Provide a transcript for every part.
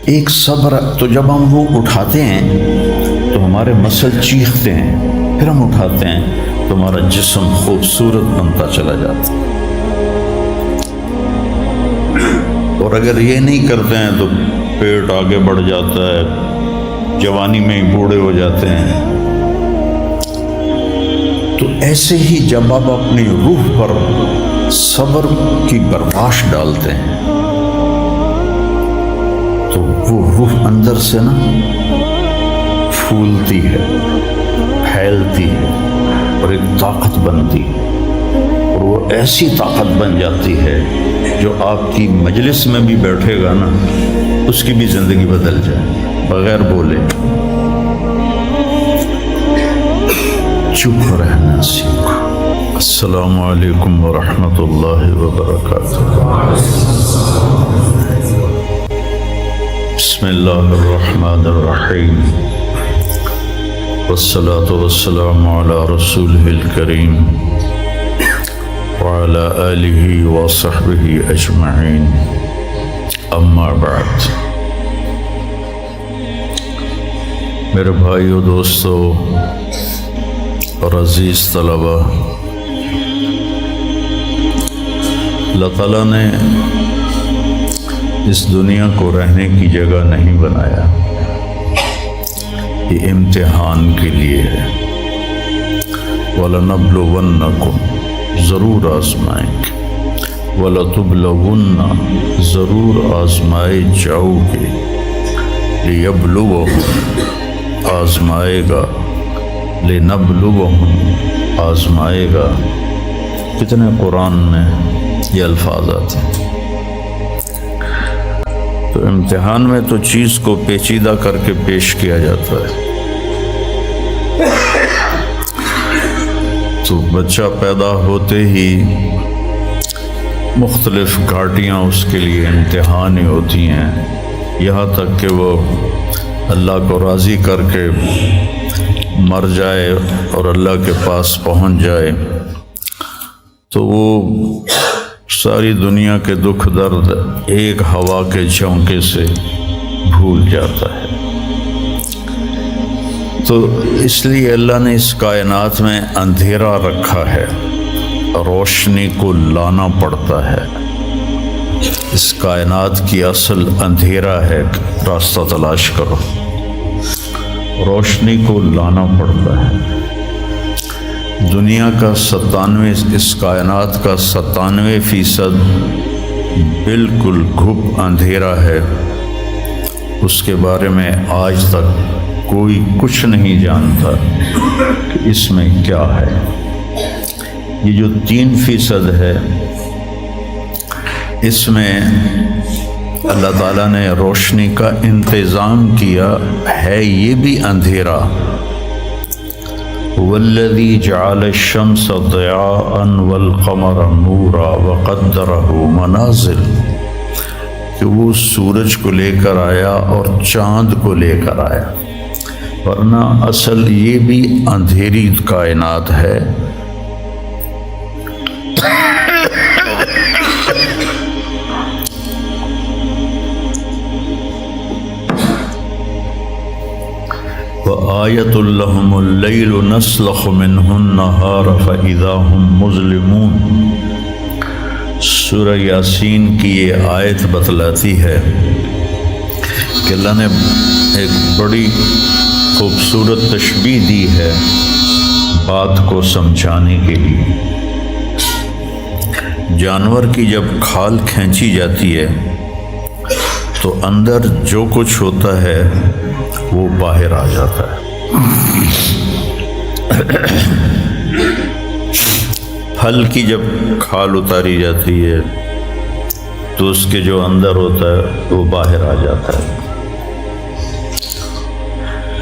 ایک صبر، تو جب ہم وہ اٹھاتے ہیں تو ہمارے مسل چیختے ہیں، پھر ہم اٹھاتے ہیں تو ہمارا جسم خوبصورت بنتا چلا جاتا ہے۔ اور اگر یہ نہیں کرتے ہیں تو پیٹ آگے بڑھ جاتا ہے، جوانی میں ہی بوڑھے ہو جاتے ہیں۔ تو ایسے ہی جب آپ اپنی روح پر صبر کی برباش ڈالتے ہیں تو وہ روح اندر سے نا پھولتی ہے، پھیلتی ہے اور ایک طاقت بنتی ہے، اور وہ ایسی طاقت بن جاتی ہے جو آپ کی مجلس میں بھی بیٹھے گا نا اس کی بھی زندگی بدل جائے بغیر بولے۔ چپ رہنا سیکھو۔ السلام علیکم ورحمۃ اللہ وبرکاتہ۔ بسم اللہ الرحمن الرحیم، والصلاة والسلام علی رسولہ الکریم وعلی آلہ وصحبہ اجمعین، اما بعد۔ میرے بھائیو، دوستو اور عزیز طلبہ، اللہ تعالیٰ نے اس دنیا کو رہنے کی جگہ نہیں بنایا، یہ امتحان کے لیے ہے۔ وَلَنَبْلُوَنَّكُمْ، ضرور آزمائیں گے، وَلَتُبْلَوُنَّ، ضرور آزمائے جاؤ گے، لِيَبْلُوَهُمْ، آزمائے گا، لِنَبْلُوَهُمْ، آزمائے گا۔ کتنے قرآن میں یہ الفاظ آتے ہیں۔ تو امتحان میں تو چیز کو پیچیدہ کر کے پیش کیا جاتا ہے۔ تو بچہ پیدا ہوتے ہی مختلف گھاٹیاں اس کے لیے امتحان ہی ہوتی ہیں، یہاں تک کہ وہ اللہ کو راضی کر کے مر جائے اور اللہ کے پاس پہنچ جائے تو وہ ساری دنیا کے دکھ درد ایک ہوا کے جھونکے سے بھول جاتا ہے۔ تو اس لیے اللہ نے اس کائنات میں اندھیرا رکھا ہے، روشنی کو لانا پڑتا ہے۔ اس کائنات کی اصل اندھیرا ہے، راستہ تلاش کرو، روشنی کو لانا پڑتا ہے۔ دنیا کا 97، اس کائنات کا 97% بالکل گھپ اندھیرا ہے، اس کے بارے میں آج تک کوئی کچھ نہیں جانتا کہ اس میں کیا ہے۔ یہ جو 3% ہے، اس میں اللہ تعالیٰ نے روشنی کا انتظام کیا ہے، یہ بھی اندھیرا۔ والذی جعل الشمس ضیاء والقمر نورا وقدرہ منازل، کہ وہ سورج کو لے کر آیا اور چاند کو لے کر آیا، ورنہ اصل یہ بھی اندھیری کائنات ہے۔ وَآیَةٌ لَهُمُ اللَّيْلُ نَسْلَخُ مِنْهُ النَّهَارَ فَإِذَا هُمْ مُظْلِمُونَ۔ سورہ یاسین کی یہ آیت بتلاتی ہے کہ اللہ نے ایک بڑی خوبصورت تشبیہ دی ہے بات کو سمجھانے کے لیے۔ جانور کی جب کھال کھینچی جاتی ہے تو اندر جو کچھ ہوتا ہے وہ باہر آ جاتا ہے۔ پھل کی جب کھال اتاری جاتی ہے تو اس کے جو اندر ہوتا ہے وہ باہر آ جاتا ہے۔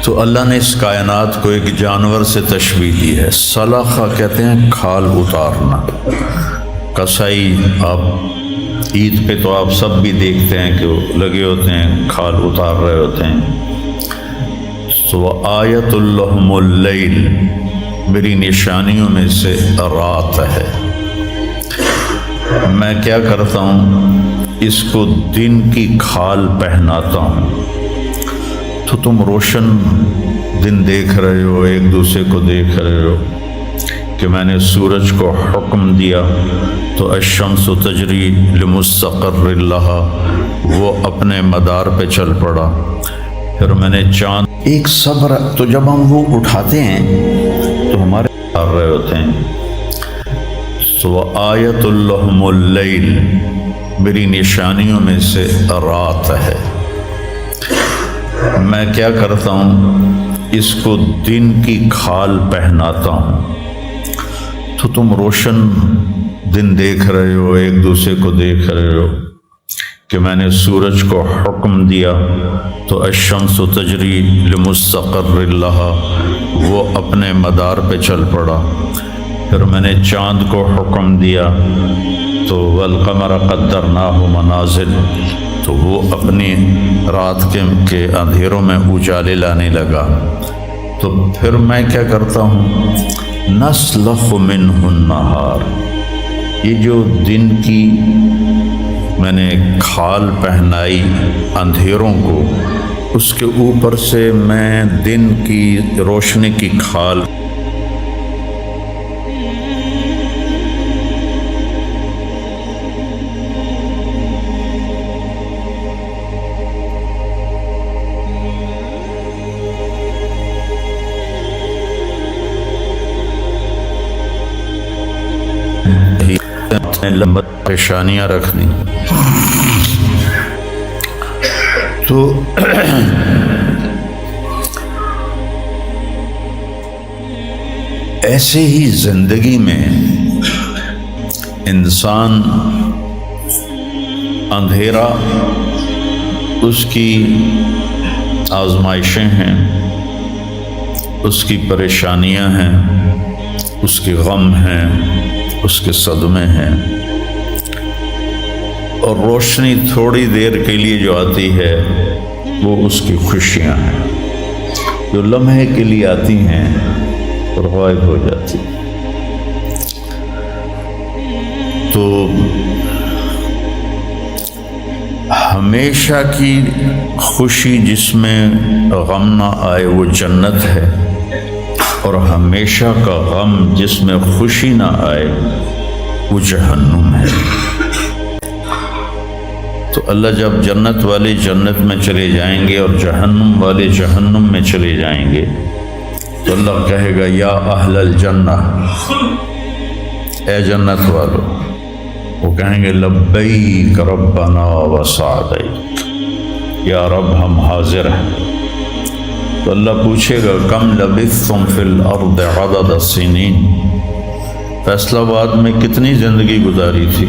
تو اللہ نے اس کائنات کو ایک جانور سے تشبیہ دی ہے۔ سلاخہ کہتے ہیں کھال اتارنا۔ کسائی آپ عید پہ تو آپ سب بھی دیکھتے ہیں کہ وہ لگے ہوتے ہیں، کھال اتار رہے ہوتے ہیں۔ تو آیت لہم اللیل، میری نشانیوں میں سے رات ہے۔ میں کیا کرتا ہوں، اس کو دن کی کھال پہناتا ہوں، تو تم روشن دن دیکھ رہے ہو، ایک دوسرے کو دیکھ رہے ہو کہ میں نے سورج کو حکم دیا تو الشمس تجری لمستقر لہا، وہ اپنے مدار پہ چل پڑا۔ پھر میں نے چاند ایک صبر، تو جب ہم وہ اٹھاتے ہیں تو ہمارے آ رہے ہوتے ہیں، تو آیت اللہم اللیل، میری نشانیوں میں سے رات ہے۔ میں کیا کرتا ہوں، اس کو دن کی کھال پہناتا ہوں، تو تم روشن دن دیکھ رہے ہو، ایک دوسرے کو دیکھ رہے ہو کہ میں نے سورج کو حکم دیا تو الشمس تجری لمستقر لہا، وہ اپنے مدار پہ چل پڑا۔ پھر میں نے چاند کو حکم دیا تو والقمر قدرناہ منازل، تو وہ اپنی رات کے اندھیروں میں اجالے لانے لگا۔ تو پھر میں کیا کرتا ہوں، نسلخ منہ النہار، یہ جو دن کی میں نے کھال پہنائی اندھیروں کو، اس کے اوپر سے میں دن کی روشنی کی کھال لمبا پریشانیاں رکھ دیں۔ تو ایسے ہی زندگی میں انسان اندھیرا اس کی آزمائشیں ہیں، اس کی پریشانیاں ہیں، اس کے غم ہیں، اس کے صدمے ہیں، اور روشنی تھوڑی دیر کے لیے جو آتی ہے وہ اس کی خوشیاں ہیں، جو لمحے کے لیے آتی ہیں اور غائب ہو جاتی۔ تو ہمیشہ کی خوشی جس میں غم نہ آئے وہ جنت ہے، اور ہمیشہ کا غم جس میں خوشی نہ آئے وہ جہنم ہے۔ تو اللہ جب جنت والے جنت میں چلے جائیں گے اور جہنم والے جہنم میں چلے جائیں گے تو اللہ کہے گا یا اہل الجنہ، اے جنت والو، وہ کہیں گے لبیک ربنا وسعدیک، یا رب ہم حاضر ہیں۔ تو اللہ پوچھے گا کم لبثتم فی الارض عدد السنین، فیصلہ آباد میں کتنی زندگی گزاری تھی؟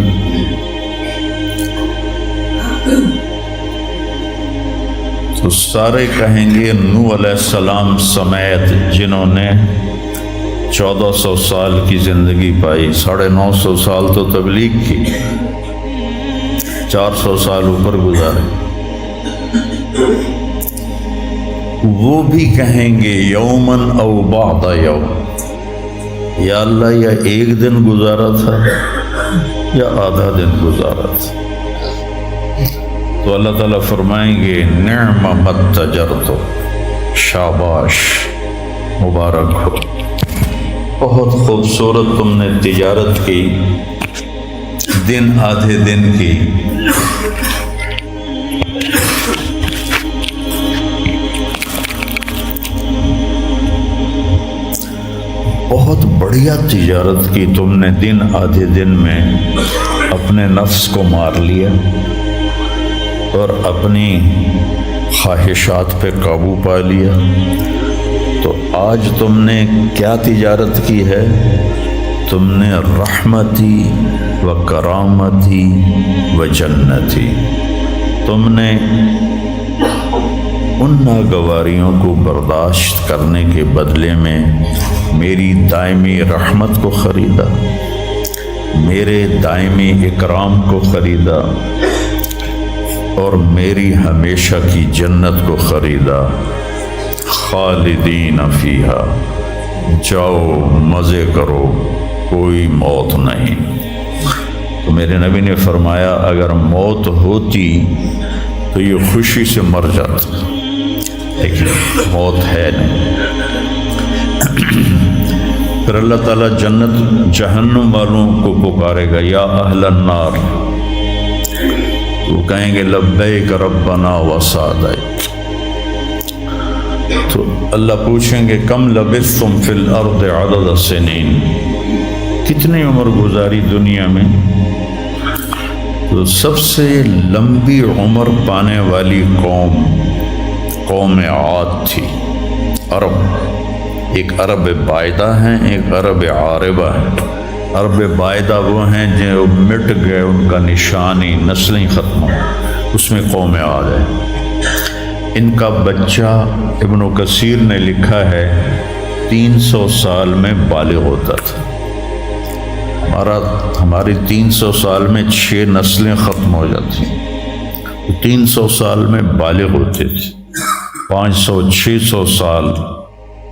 تو سارے کہیں گے نوح علیہ السلام سمیت، جنہوں نے 1400 سال کی زندگی پائی، 950 سال تو تبلیغ کی، 400 سال اوپر گزارے، وہ بھی کہیں گے یومن او بعد یوم، یا اللہ یا ایک دن گزارا تھا یا آدھا دن گزارا تھا۔ تو اللہ تعالیٰ فرمائیں گے نعم متجرتو، شاباش، مبارک ہو، بہت خوبصورت تم نے تجارت کی، دن آدھے دن کی۔ بہت بڑھیا تجارت کی تم نے، دن آدھے دن میں اپنے نفس کو مار لیا اور اپنی خواہشات پہ قابو پا لیا۔ تو آج تم نے کیا تجارت کی ہے؟ تم نے رحمتی و کرامتی و جنتی، تم نے ان ناگواریوں کو برداشت کرنے کے بدلے میں میری دائمی رحمت کو خریدا، میرے دائمی اکرام کو خریدا، اور میری ہمیشہ کی جنت کو خریدا۔ خالدین فیہا، جاؤ مزے کرو، کوئی موت نہیں۔ تو میرے نبی نے فرمایا اگر موت ہوتی تو یہ خوشی سے مر جاتا، لیکن موت ہے نہیں۔ پھر اللہ تعالیٰ جنت جہنم والوں کو پکارے گا، یا اہل النار، وہ کہیں گے لبیک ربنا و سعدیک۔ تو اللہ پوچھیں گے کم لبثتم فی الارض عدد السنین، کتنی عمر گزاری دنیا میں؟ تو سب سے لمبی عمر پانے والی قوم عاد تھی، عرب۔ ایک عرب بائدہ ہیں، ایک عرب عاربہ ہے۔ عرب بائدہ وہ ہیں جو مٹ گئے، ان کا نشانی نسلیں ختم ہو، اس میں قوم عاد ہے۔ ان کا بچہ ابن کثیر نے لکھا ہے 300 سال میں بالغ ہوتا تھا۔ ہماری 300 سال میں 6 نسلیں ختم ہو جاتی ہیں، 300 سال میں بالغ ہوتے تھے۔ 500 600 سال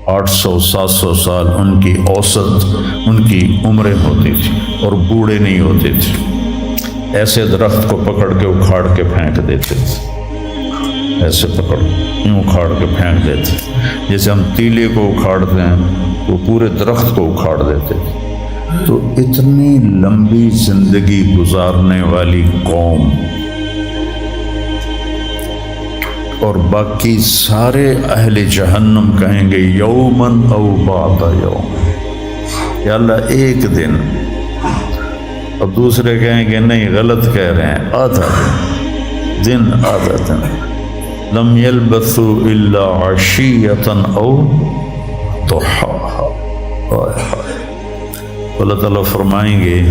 800 700 سال ان کی اوسط ان کی عمریں ہوتی تھی، اور بوڑھے نہیں ہوتے تھے۔ ایسے درخت کو پکڑ کے اکھاڑ کے پھینک دیتے تھے، ایسے پکڑ یوں اکھاڑ کے پھینک دیتے، جیسے ہم تیلے کو اکھاڑتے ہیں وہ پورے درخت کو اکھاڑ دیتے تھے۔ تو اتنی لمبی زندگی گزارنے والی قوم، اور باقی سارے اہل جہنم کہیں گے یومن او بعد یوم، یا اللہ ایک دن، اور دوسرے کہیں گے نہیں غلط کہہ رہے ہیں، آدھا دن آدھا دن۔ لم یلبثوا الا عشیۃ او ضحاہا۔ اللہ تعالیٰ فرمائیں گے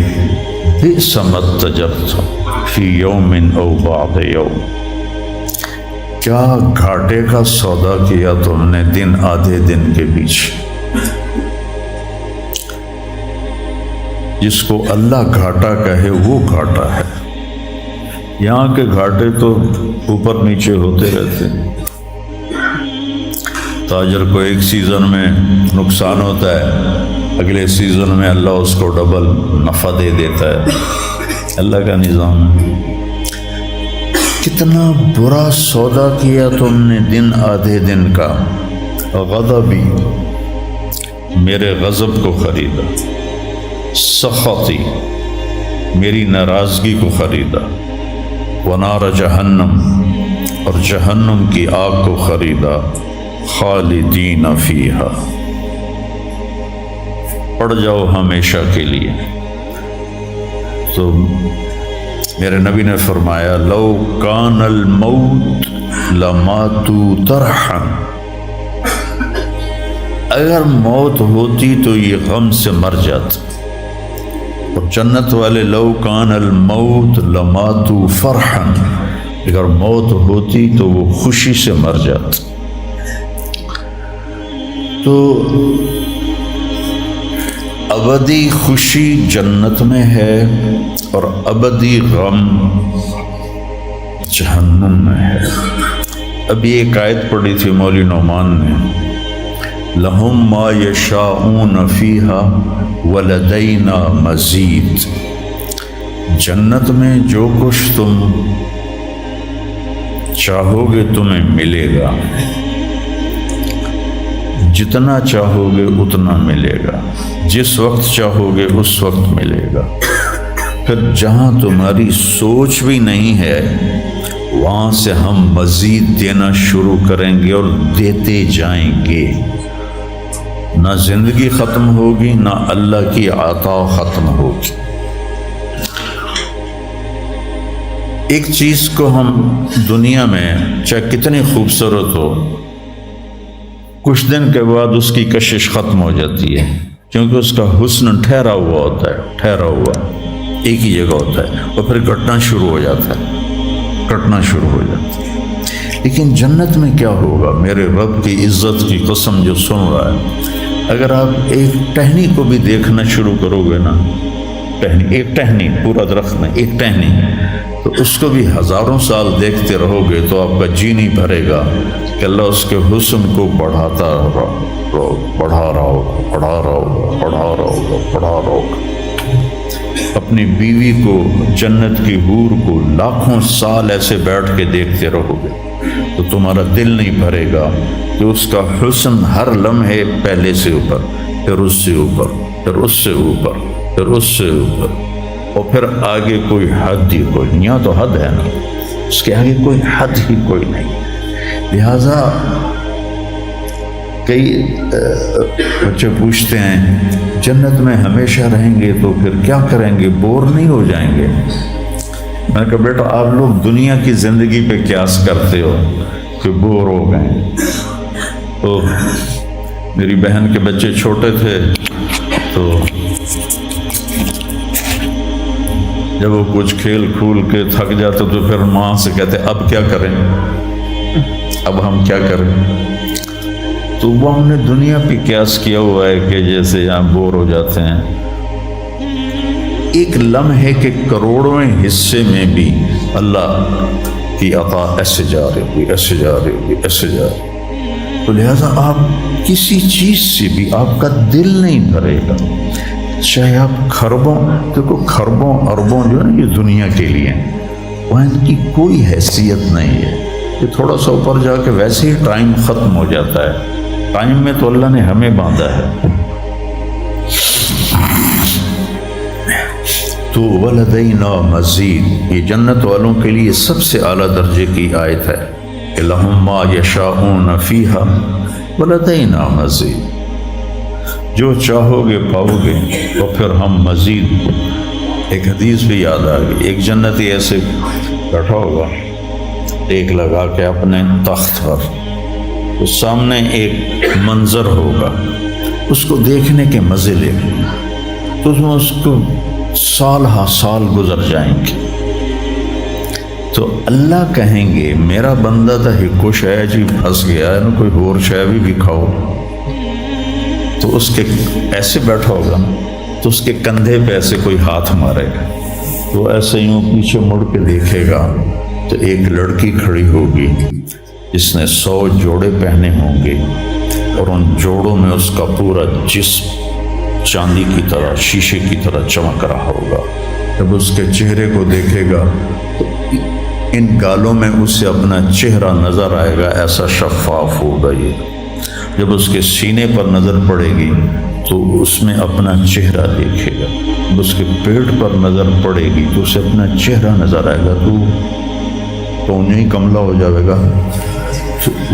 بئس ما اتجرتم فی یوم او بعد یوم، کیا گھاٹے کا سودا کیا تم نے دن آدھے دن کے بیچ۔ جس کو اللہ گھاٹا کہے وہ گھاٹا ہے، یہاں کے گھاٹے تو اوپر نیچے ہوتے رہتے ہیں۔ تاجر کو ایک سیزن میں نقصان ہوتا ہے، اگلے سیزن میں اللہ اس کو ڈبل نفع دے دیتا ہے، اللہ کا نظام ہے۔ کتنا برا سودا کیا تم نے دن آدھے دن کا۔ غضبی، میرے غضب کو خریدا، سخطی، میری ناراضگی کو خریدا، ونار جہنم، اور جہنم کی آگ کو خریدا، خالدین فیہا، پڑ جاؤ ہمیشہ کے لیے۔ تو میرے نبی نے فرمایا لو کان الموت لماتوا طرحا، اگر موت ہوتی تو یہ غم سے مر جاتے۔ اور جنت والے لو کان الموت لماتوا فرحا، اگر موت ہوتی تو وہ خوشی سے مر جاتے۔ تو ابدی خوشی جنت میں ہے اور ابدی غم جہنم میں ہے۔ ابھی ایک آیت پڑھی تھی مولوی نعمان نے، لہم ما یشاءون فیہا ولدینا مزید، جنت میں جو کچھ تم چاہو گے تمہیں ملے گا، جتنا چاہو گے اتنا ملے گا، جس وقت چاہو گے اس وقت ملے گا۔ پھر جہاں تمہاری سوچ بھی نہیں ہے وہاں سے ہم مزید دینا شروع کریں گے اور دیتے جائیں گے۔ نہ زندگی ختم ہوگی، نہ اللہ کی عطا ختم ہوگی۔ ایک چیز کو ہم دنیا میں چاہے کتنی خوبصورت ہو، کچھ دن کے بعد اس کی کشش ختم ہو جاتی ہے، کیونکہ اس کا حسن ٹھہرا ہوا ہوتا ہے، ٹھہرا ہوا ایک ہی جگہ ہوتا ہے، اور پھر کٹنا شروع ہو جاتا ہے، کٹنا شروع ہو جاتا ہے۔ لیکن جنت میں کیا ہوگا؟ میرے رب کی عزت کی قسم جو سن رہا ہے، اگر آپ ایک ٹہنی کو بھی دیکھنا شروع کرو گے نا، ایک ٹہنی، پورا درخت نہیں، ایک ٹہنی، تو اس کو بھی ہزاروں سال دیکھتے رہو گے تو آپ کا جی نہیں بھرے گا کہ اللہ اس کے حسن کو بڑھاتا رہو، بڑھا رہا ہوگا، بڑھا رہا ہوگا، بڑھا رہا ہوگا، بڑھا رہا ہوگا۔ اپنی بیوی کو، جنت کی حور کو لاکھوں سال ایسے بیٹھ کے دیکھتے رہو گے تو تمہارا دل نہیں بھرے گا کہ اس کا حسن ہر لمحے پہلے سے اوپر، پھر اس سے اوپر، پھر اس سے اوپر، پھر اس سے اوپر، اور پھر آگے کوئی حد ہی کوئی نہیں۔ یہاں تو حد ہے نا، اس کے آگے کوئی حد ہی کوئی نہیں۔ لہذا کئی بچے پوچھتے ہیں جنت میں ہمیشہ رہیں گے تو پھر کیا کریں گے، بور نہیں ہو جائیں گے؟ میں نے کہا بیٹا آپ لوگ دنیا کی زندگی پہ قیاس کرتے ہو کہ بور ہو گئے۔ تو میری بہن کے بچے چھوٹے تھے تو جب وہ کچھ کھیل کھول کے تھک جاتے تو پھر ماں سے کہتے اب کیا کریں، اب ہم کیا کریں؟ تو وہ ہم نے دنیا پہ قیاس کیا ہوا ہے کہ جیسے یہاں بور ہو جاتے ہیں۔ ایک لمحے کے کروڑویں حصے میں بھی اللہ کی عطا ایسے جا رہی ہوگی، ایسے جا رہی ہوگی، ایسے جا رہی۔ تو لہٰذا آپ کسی چیز سے بھی آپ کا دل نہیں بھرے گا، چاہے آپ خربوں، دیکھو خربوں اربوں جو ہے نا یہ دنیا کے لیے، وہاں ان کی کوئی حیثیت نہیں ہے۔ یہ تھوڑا سا اوپر جا کے ویسے ہی ٹائم ختم ہو جاتا ہے۔ ٹائم میں تو اللہ نے ہمیں باندھا ہے۔ تو وَلَدَيْنَا مَزِيدٌ، یہ جنت والوں کے لیے سب سے اعلیٰ درجے کی آیت ہے کہ لَهُم مَّا يَشَاءُونَ فِيهَا وَلَدَيْنَا مَزِيدٌ، جو چاہو گے پاؤ گے، تو پھر ہم مزید۔ ایک حدیث بھی یاد آ گئی، ایک جنتی ایسے بیٹھا ہوگا ایک لگا کے اپنے تخت پر، تو سامنے ایک منظر ہوگا، اس کو دیکھنے کے مزے لے گے، تو اس کو سال ہا سال گزر جائیں گے۔ تو اللہ کہیں گے میرا بندہ تو ہکو شے جی پھنس گیا ہے نا، کوئی اور شے بھی کھاؤ۔ تو اس کے ایسے بیٹھا ہوگا تو اس کے کندھے پہ ایسے کوئی ہاتھ مارے گا، وہ ایسے یوں پیچھے مڑ کے دیکھے گا تو ایک لڑکی کھڑی ہوگی جس نے 100 جوڑے پہنے ہوں گے، اور ان جوڑوں میں اس کا پورا جسم چاندی کی طرح، شیشے کی طرح چمک رہا ہوگا۔ جب اس کے چہرے کو دیکھے گا تو ان گالوں میں اسے اپنا چہرہ نظر آئے گا، ایسا شفاف ہوگا یہ۔ جب اس کے سینے پر نظر پڑے گی تو اس میں اپنا چہرہ دیکھے گا، جب اس کے پیٹ پر نظر پڑے گی تو اسے اپنا چہرہ نظر آئے گا، تو انہیں ہی کملا ہو جائے گا۔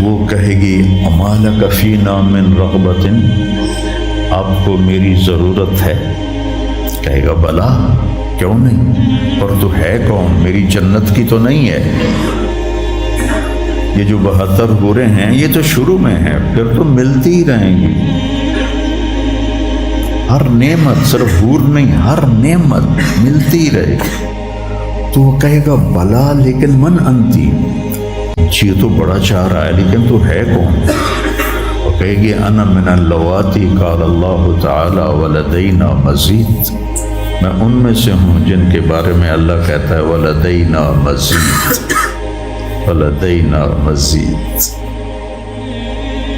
وہ کہے گی امالک فینا من رغبت، آپ کو میری ضرورت ہے؟ کہے گا بلا، کیوں نہیں، پر تو ہے کون، میری جنت کی تو نہیں ہے۔ یہ جو 72 حوریں ہیں یہ تو شروع میں ہیں، پھر تو ملتی ہی رہیں گی۔ ہر نعمت، صرف حور نہیں، ہر نعمت ملتی ہی رہے گی۔ تو وہ کہے گا بلا لیکن من انتی، یہ تو بڑا چاہ رہا ہے لیکن تو ہے کون؟ وہ کہے گی انا من اللواتی قال اللہ تعالی ولدینا مزید، میں ان میں سے ہوں جن کے بارے میں اللہ کہتا ہے ولدینا مزید، ولدینا مزید،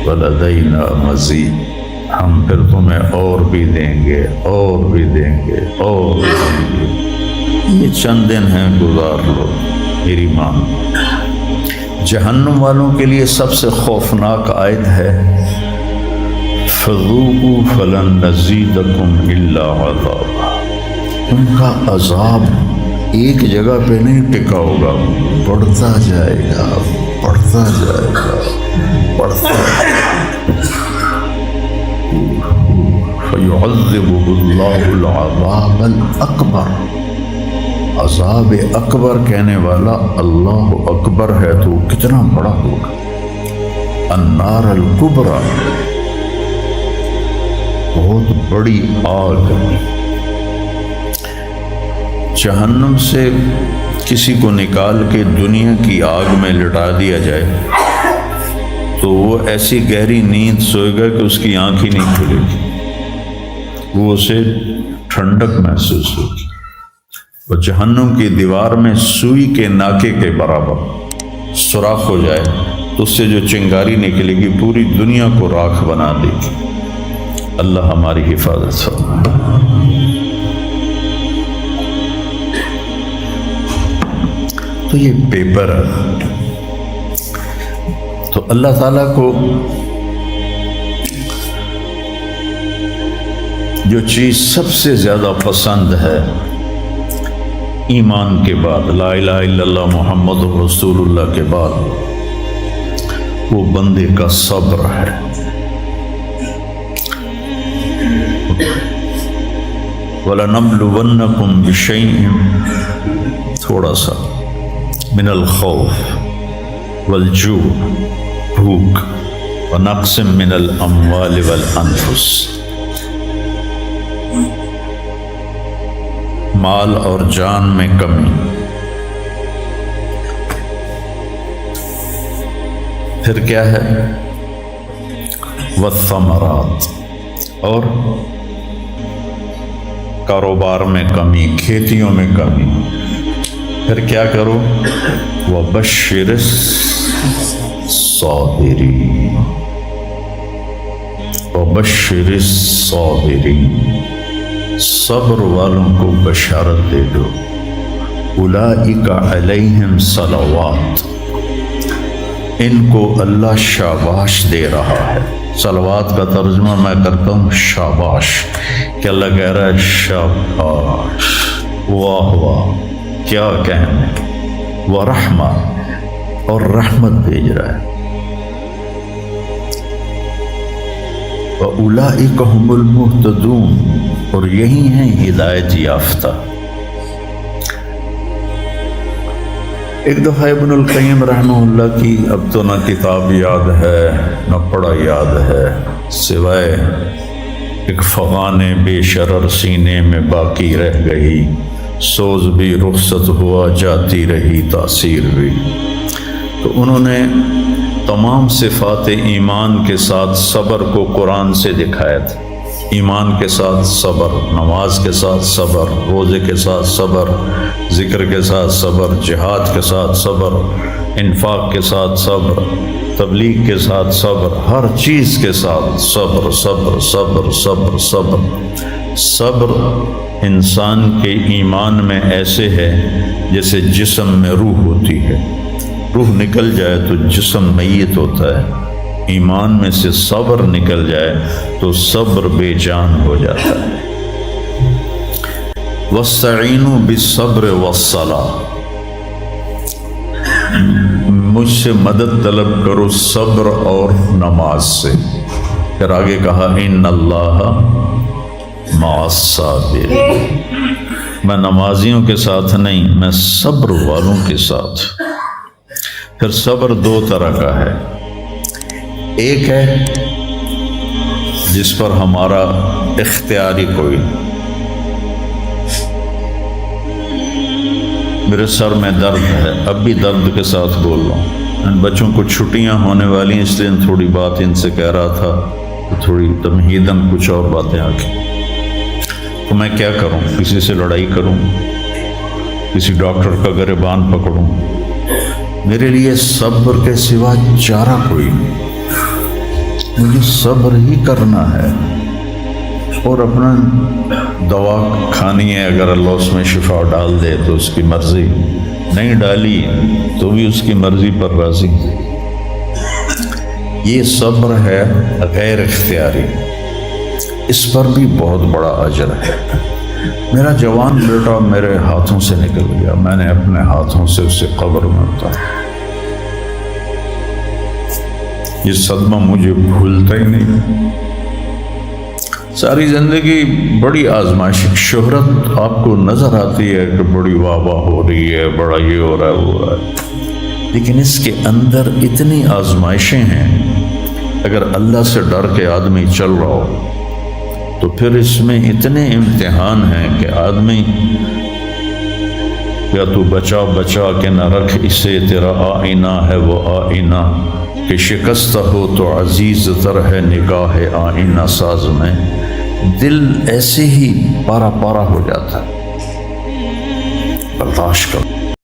ولدینا مزید، ہم پھر تمہیں اور بھی دیں گے، اور بھی دیں گے، اور بھی دیں گے۔ یہ چند دن ہیں، گزار لو میری ماں۔ جہنم والوں کے لیے سب سے خوفناک آیت ہے فَذُوقُوا فَلَن نَّزِيدَكُمْ إِلَّا عَذَابًا، ان کا عذاب ایک جگہ پہ نہیں ٹکا ہوگا، بڑھتا جائے گا، بڑھتا جائے گا، بڑھتا جائے گا۔ فَيُعَذِّبُهُ اللَّهُ الْعَذَابَ الْأَكْبَرَ، عذاب اکبر کہنے والا اللہ اکبر ہے تو کتنا بڑا ہوگا۔ النار الکبریٰ، بہت بڑی آگ۔ جہنم سے کسی کو نکال کے دنیا کی آگ میں لٹا دیا جائے تو وہ ایسی گہری نیند سوئے گا کہ اس کی آنکھ ہی نہیں کھلے گی، وہ اسے ٹھنڈک محسوس ہوگی۔ اور جہنم کی دیوار میں سوئی کے ناکے کے برابر سوراخ ہو جائے تو اس سے جو چنگاری نکلے گی پوری دنیا کو راکھ بنا دے گی۔ اللہ ہماری حفاظت فرمائے۔ تو یہ پیپر ہے۔ تو اللہ تعالیٰ کو جو چیز سب سے زیادہ پسند ہے ایمان کے بعد، لا الہ الا اللہ محمد رسول اللہ کے بعد، وہ بندے کا صبر ہے۔ وَلَنَبْلُوَنَّكُمْ بِشَيْءٍ، تھوڑا سا، من الخوف والجوع، بھوک، ونقص من الاموال والانفس، مال اور جان میں کمی۔ پھر کیا ہے؟ والثمرات، اور کاروبار میں کمی، کھیتیوں میں کمی۔ پھر کیا کرو؟ وَبَشِّرِ الصَّابِرِينَ، وَبَشِّرِ الصَّابِرِينَ، صبر والوں کو بشارت دے دو۔ اولئک علیہم صلوات، ان کو اللہ شاباش دے رہا ہے۔ صلوات کا ترجمہ میں کرتا ہوں شاباش، کہ اللہ کہہ رہا ہے شاباش، واہ واہ، کیا کہنے، ورحمہ، اور رحمت بھیج رہا ہے۔ وَأُولَئِكَ هُمُ الْمُهْتَدُونَ، اور یہی ہیں ہدایت یافتہ۔ ایک دفعہ ابن القیم رحمہ اللہ کی اب تو نہ کتاب یاد ہے نہ پڑھا یاد ہے، سوائے ایک فغان بے شرر سینے میں باقی رہ گئی، سوز بھی رخصت ہوا جاتی رہی تاثیر بھی۔ تو انہوں نے تمام صفات ایمان کے ساتھ صبر کو قرآن سے دکھایا تھا۔ ایمان کے ساتھ صبر، نماز کے ساتھ صبر، روزے کے ساتھ صبر، ذکر کے ساتھ صبر، جہاد کے ساتھ صبر، انفاق کے ساتھ صبر، تبلیغ کے ساتھ صبر، ہر چیز کے ساتھ صبر صبر صبر صبر صبر۔ صبر انسان کے ایمان میں ایسے ہے جیسے جسم میں روح ہوتی ہے، روح نکل جائے تو جسم میت ہوتا ہے، ایمان میں سے صبر نکل جائے تو صبر بے جان ہو جاتا ہے۔ وَاسْتَعِینُوا بِالصَّبْرِ وَالصَّلَاةِ، مجھ سے مدد طلب کرو صبر اور نماز سے۔ پھر آگے کہا اِنَّ اللَّهَ مَعَ الصَّابِرِينَ، میں نمازیوں کے ساتھ نہیں، میں صبر والوں کے ساتھ۔ پھر صبر دو طرح کا ہے، ایک ہے جس پر ہمارا اختیاری کوئی، میرے سر میں درد ہے، اب بھی درد کے ساتھ بول رہا ہوں، ان بچوں کو چھٹیاں ہونے والی ہیں، اس لیے تھوڑی بات ان سے کہہ رہا تھا، تھوڑی تمہیداً کچھ اور باتیں آ گئی۔ تو میں کیا کروں؟ کسی سے لڑائی کروں؟ کسی ڈاکٹر کا گریبان پکڑوں؟ میرے لیے صبر کے سوا چارہ کوئی نہیں، مجھے صبر ہی کرنا ہے، اور اپنا دوا کھانی ہے، اگر اللہ اس میں شفا ڈال دے تو اس کی مرضی، نہیں ڈالی تو بھی اس کی مرضی پر راضی۔ یہ صبر ہے غیر اختیاری، اس پر بھی بہت بڑا اجر ہے۔ میرا جوان بیٹا میرے ہاتھوں سے نکل گیا، میں نے اپنے ہاتھوں سے اسے قبر میں اتارا، یہ صدمہ مجھے بھولتا ہی نہیں۔ ساری زندگی بڑی آزمائش، شہرت آپ کو نظر آتی ہے کہ بڑی واہ واہ ہو رہی ہے، بڑا یہ ہو رہا ہے وہ ہو رہا ہے، لیکن اس کے اندر اتنی آزمائشیں ہیں۔ اگر اللہ سے ڈر کے آدمی چل رہا ہو تو پھر اس میں اتنے امتحان ہیں کہ آدمی یا تو بچا بچا کے نہ رکھ اسے، تیرا آئینہ ہے وہ آئینہ، کہ شکستہ ہو تو عزیز تر ہے نگاہ آئینہ ساز میں۔ دل ایسے ہی پارا پارا ہو جاتا ہے، برداشت کرو۔